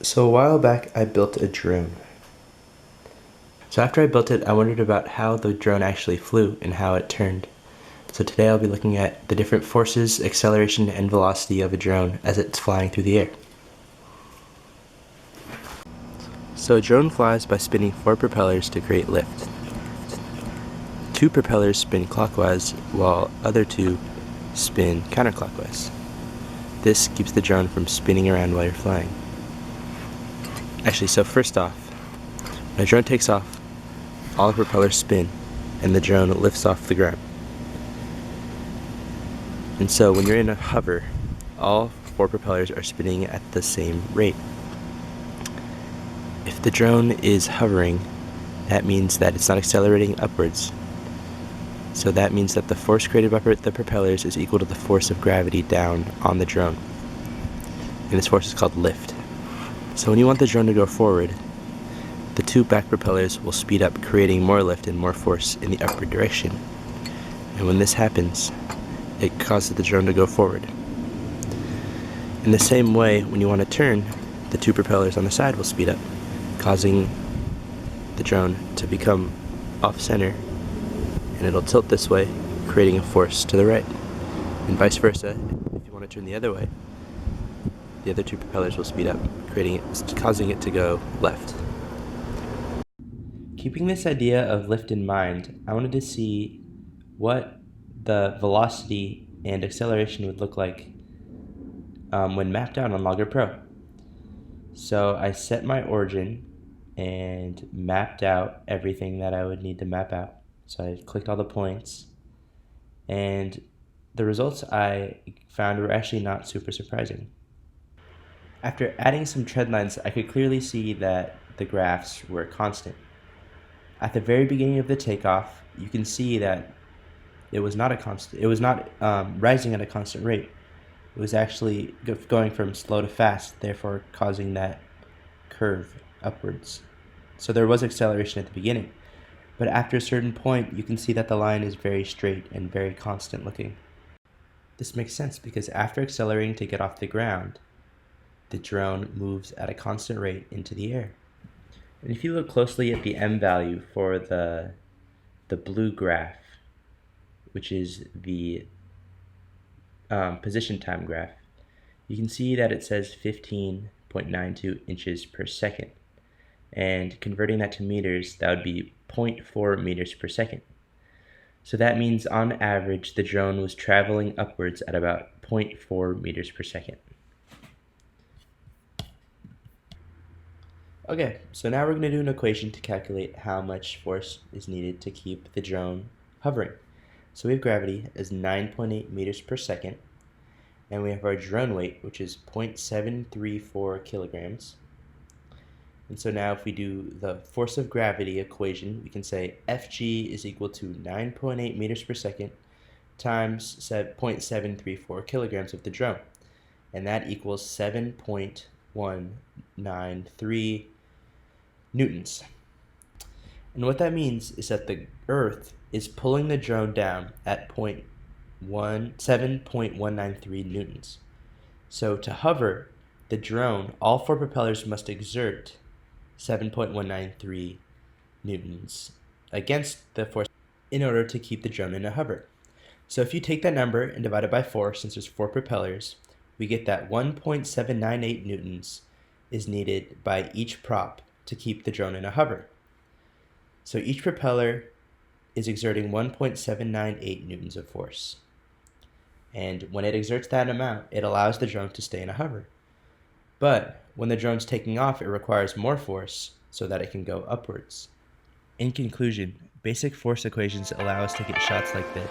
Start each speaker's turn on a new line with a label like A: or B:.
A: So a while back I built a drone. So after I built it, I wondered about how the drone actually flew and how it turned. So today I'll be looking at the different forces, acceleration, and velocity of a drone as it's flying through the air. So a drone flies by spinning 4 propellers to create lift. 2 propellers spin clockwise while other 2 spin counterclockwise. This keeps the drone from spinning around while you're flying. Actually, so first off, when a drone takes off, all the propellers spin and the drone lifts off the ground. And so when you're in a hover, all 4 propellers are spinning at the same rate. If the drone is hovering, that means that it's not accelerating upwards. So that means that the force created by the propellers is equal to the force of gravity down on the drone. And this force is called lift. So when you want the drone to go forward, the 2 back propellers will speed up, creating more lift and more force in the upward direction. And when this happens, it causes the drone to go forward. In the same way, when you want to turn, the 2 propellers on the side will speed up, causing the drone to become off-center, and it'll tilt this way, creating a force to the right. And vice versa, if you want to turn the other way, the other 2 propellers will speed up, causing it to go left. Keeping this idea of lift in mind, I wanted to see what the velocity and acceleration would look like when mapped out on Logger Pro. So I set my origin and mapped out everything that I would need to map out. So I clicked all the points, and the results I found were actually not super surprising. After adding some trend lines, I could clearly see that the graphs were constant. At the very beginning of the takeoff, you can see that it was not rising at a constant rate. It was actually going from slow to fast, therefore causing that curve upwards. So there was acceleration at the beginning, but after a certain point, you can see that the line is very straight and very constant looking. This makes sense because after accelerating to get off the ground, the drone moves at a constant rate into the air. And if you look closely at the M value for the blue graph, which is the position time graph, you can see that it says 15.92 inches per second. And converting that to meters, that would be 0.4 meters per second. So that means on average, the drone was traveling upwards at about 0.4 meters per second. Okay, so now we're going to do an equation to calculate how much force is needed to keep the drone hovering. So we have gravity as 9.8 meters per second, and we have our drone weight, which is 0.734 kilograms. And so now if we do the force of gravity equation, we can say Fg is equal to 9.8 meters per second times 0.734 kilograms of the drone. And that equals 7.193 newtons. And what that means is that the Earth is pulling the drone down at 7.193 newtons. So to hover the drone, all 4 propellers must exert 7.193 newtons against the force in order to keep the drone in a hover. So if you take that number and divide it by 4, since there's 4 propellers, we get that 1.798 newtons is needed by each prop to keep the drone in a hover. So each propeller is exerting 1.798 newtons of force. And when it exerts that amount, it allows the drone to stay in a hover. But when the drone's taking off, it requires more force so that it can go upwards. In conclusion, basic force equations allow us to get shots like this.